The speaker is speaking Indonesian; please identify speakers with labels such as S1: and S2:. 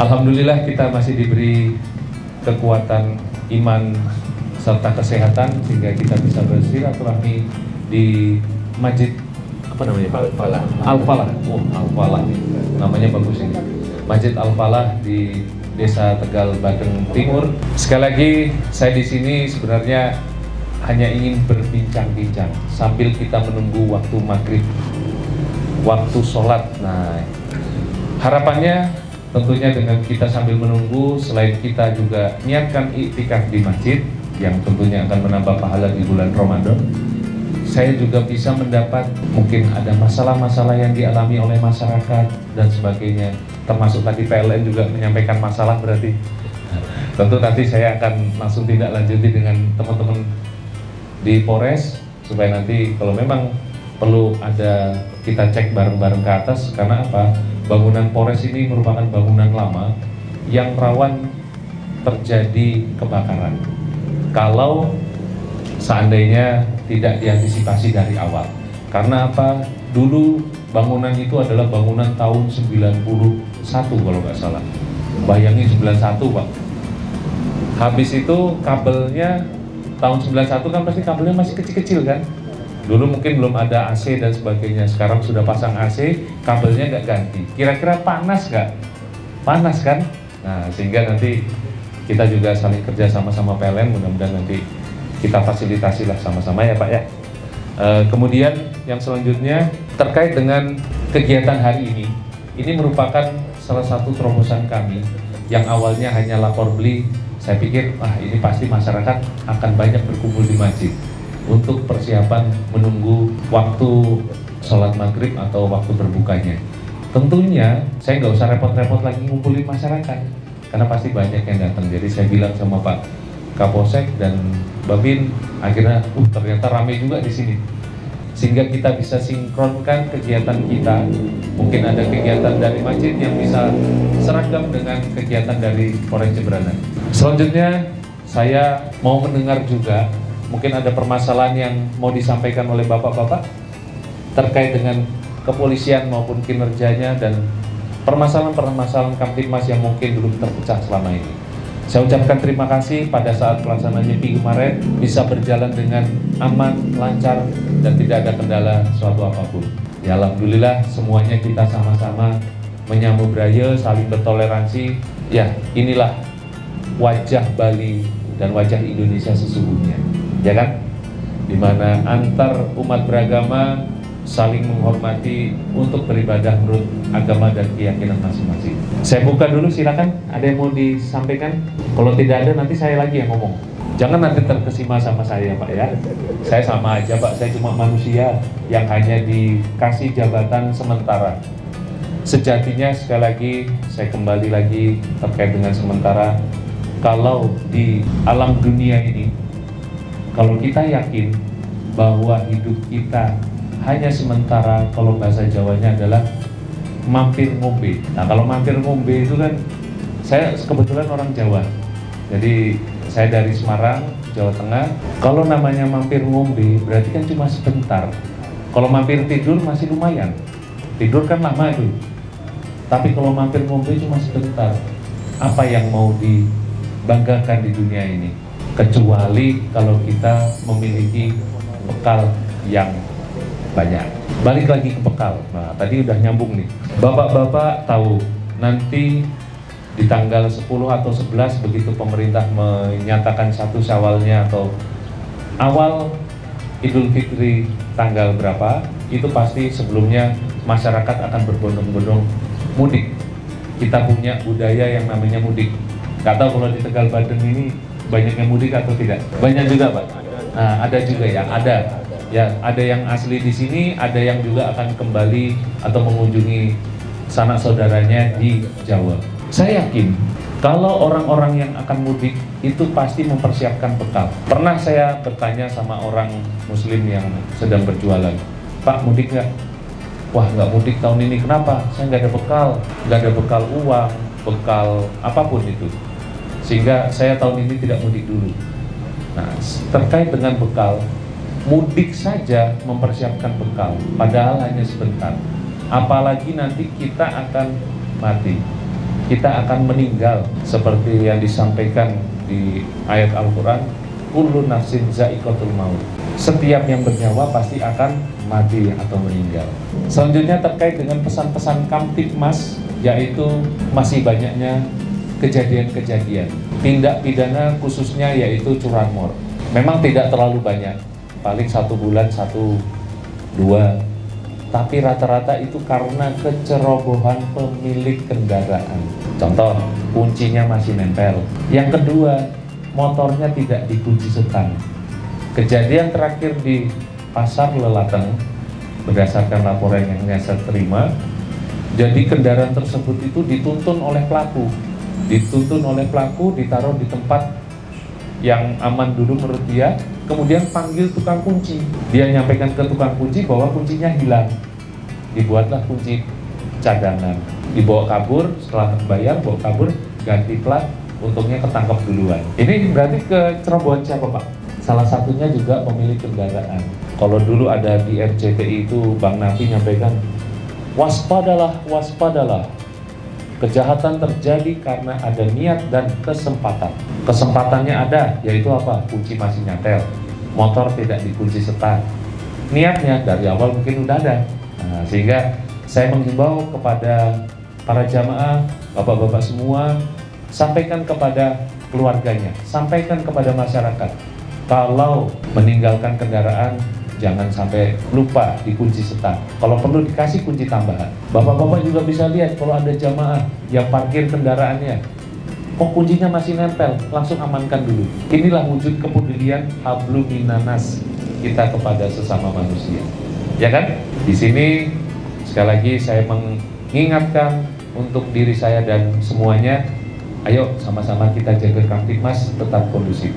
S1: Alhamdulillah kita masih diberi kekuatan iman serta kesehatan sehingga kita bisa bersilaturahmi di masjid apa namanya Pak? Al-Falah. Oh, Al-Falah. Namanya bagus ini. Masjid Al-Falah di Desa Tegal, Badeng Timur. Sekali lagi saya di sini sebenarnya hanya ingin berbincang-bincang sambil kita menunggu waktu maghrib, waktu sholat. Nah, harapannya tentunya dengan kita sambil menunggu, selain kita juga niatkan iktikaf di masjid yang tentunya akan menambah pahala di bulan Ramadan, saya juga bisa mendapat mungkin ada masalah-masalah yang dialami oleh masyarakat dan sebagainya, termasuk tadi PLN juga menyampaikan masalah, berarti tentu nanti saya akan langsung tindak lanjuti dengan teman-teman di Polres supaya nanti kalau memang perlu ada kita cek bareng-bareng ke atas. Karena apa? Bangunan Polres ini merupakan bangunan lama yang rawan terjadi kebakaran kalau seandainya tidak diantisipasi dari awal. Karena apa? Dulu bangunan itu adalah bangunan tahun 91 kalau nggak salah. Bayangin 91 Pak. Habis itu kabelnya tahun 91 kan pasti kabelnya masih kecil-kecil kan. Dulu mungkin belum ada AC dan sebagainya. Sekarang sudah pasang AC, kabelnya nggak ganti. Kira-kira panas nggak? Panas kan? Nah, sehingga nanti kita juga saling kerja sama-sama PLN, mudah-mudahan nanti kita fasilitasi lah sama-sama ya Pak ya. Kemudian yang selanjutnya terkait dengan kegiatan hari ini merupakan salah satu terobosan kami yang awalnya hanya lapor beli. Saya pikir, ini pasti masyarakat akan banyak berkumpul di masjid untuk persiapan menunggu waktu sholat maghrib atau waktu berbukanya. Tentunya saya nggak usah repot-repot lagi ngumpulin masyarakat, karena pasti banyak yang datang. Jadi saya bilang sama Pak Kapolsek dan Babin, akhirnya ternyata ramai juga di sini. Sehingga kita bisa sinkronkan kegiatan kita. Mungkin ada kegiatan dari masjid yang bisa seragam dengan kegiatan dari Polres Jemberana. Selanjutnya saya mau mendengar juga, mungkin ada permasalahan yang mau disampaikan oleh bapak-bapak terkait dengan kepolisian maupun kinerjanya dan permasalahan-permasalahan Kamtibmas yang mungkin belum terpecah selama ini. Saya ucapkan terima kasih pada saat pelaksanaan Nyepi kemarin bisa berjalan dengan aman, lancar, dan tidak ada kendala suatu apapun. Ya alhamdulillah semuanya kita sama-sama menyambut raya, saling bertoleransi. Ya inilah wajah Bali dan wajah Indonesia sesungguhnya, ya kan? Dimana antar umat beragama saling menghormati untuk beribadah menurut agama dan keyakinan masing-masing. Saya buka dulu, silakan. Ada yang mau disampaikan? Kalau tidak ada nanti saya lagi yang ngomong. Jangan nanti terkesima sama saya Pak ya. Saya sama aja Pak, saya cuma manusia yang hanya dikasih jabatan sementara. Sejatinya sekali lagi saya kembali lagi terkait dengan sementara. Kalau di alam dunia ini, kalau kita yakin bahwa hidup kita hanya sementara, kalau bahasa Jawanya adalah mampir ngombe. Nah kalau mampir ngombe itu kan, saya kebetulan orang Jawa, jadi saya dari Semarang, Jawa Tengah. Kalau namanya mampir ngombe berarti kan cuma sebentar. Kalau mampir tidur masih lumayan, tidur kan lama itu. Tapi kalau mampir ngombe cuma sebentar, apa yang mau dibanggakan di dunia ini? Kecuali kalau kita memiliki bekal yang banyak. Balik lagi ke bekal. Nah, tadi udah nyambung nih. Bapak-bapak tahu nanti di tanggal 10 atau 11 begitu pemerintah menyatakan 1 Syawalnya atau awal Idul Fitri tanggal berapa, itu pasti sebelumnya masyarakat akan berbondong-bondong mudik. Kita punya budaya yang namanya mudik. Gak tahu kalau di Tegal Badeng ini banyak yang mudik atau tidak? Banyak juga Pak. Nah, ada juga yang ada. Ya, ada yang asli di sini, ada yang juga akan kembali atau mengunjungi sanak saudaranya di Jawa. Saya yakin kalau orang-orang yang akan mudik itu pasti mempersiapkan bekal. Pernah saya bertanya sama orang Muslim yang sedang berjualan, Pak mudik nggak? Wah nggak mudik tahun ini, kenapa? Saya nggak ada bekal, nggak ada bekal uang, bekal apapun itu. Sehingga saya tahun ini tidak mudik dulu. Nah, terkait dengan bekal, mudik saja mempersiapkan bekal, padahal hanya sebentar. Apalagi nanti kita akan mati. kita akan meninggal seperti yang disampaikan di ayat Al-Quran, kullu nafsin za'iqatul maut. Setiap yang bernyawa pasti akan mati atau meninggal. Selanjutnya terkait dengan pesan-pesan Kamtibmas, yaitu masih banyaknya kejadian-kejadian tindak pidana, khususnya yaitu curanmor. Memang tidak terlalu banyak, paling 1 bulan 1, 2, tapi rata-rata itu karena kecerobohan pemilik kendaraan. Contoh, kuncinya masih nempel. Yang kedua, motornya tidak dikunci setan. Kejadian terakhir di Pasar Lelateng, berdasarkan laporan yang saya terima, jadi kendaraan tersebut itu dituntun oleh pelaku, ditaruh di tempat yang aman dulu menurut dia, kemudian panggil tukang kunci. Dia nyampaikan ke tukang kunci bahwa kuncinya hilang. Dibuatlah kunci cadangan, dibawa kabur, setelah bayar, bawa kabur, ganti plat, untungnya ketangkap duluan. Ini berarti kecerobohan siapa, Pak? Salah satunya juga pemilik kendaraan. Kalau dulu ada di RCTI itu, Bang Nafi nyampaikan, waspadalah, waspadalah. Kejahatan terjadi karena ada niat dan kesempatan. Kesempatannya ada, yaitu apa? Kunci masih nyantel, motor tidak dikunci setan. Niatnya dari awal mungkin udah ada. Nah, sehingga saya menghimbau kepada para jamaah, bapak-bapak semua, sampaikan kepada keluarganya, sampaikan kepada masyarakat, kalau meninggalkan kendaraan jangan sampai lupa dikunci setan. Kalau perlu dikasih kunci tambahan. Bapak-bapak juga bisa lihat kalau ada jamaah yang parkir kendaraannya, kok kuncinya masih nempel, langsung amankan dulu. Inilah wujud kepedulian hablum minanas kita kepada sesama manusia. Ya kan? Di sini sekali lagi saya mengingatkan untuk diri saya dan semuanya, ayo sama-sama kita jaga Kamtibmas tetap kondusif.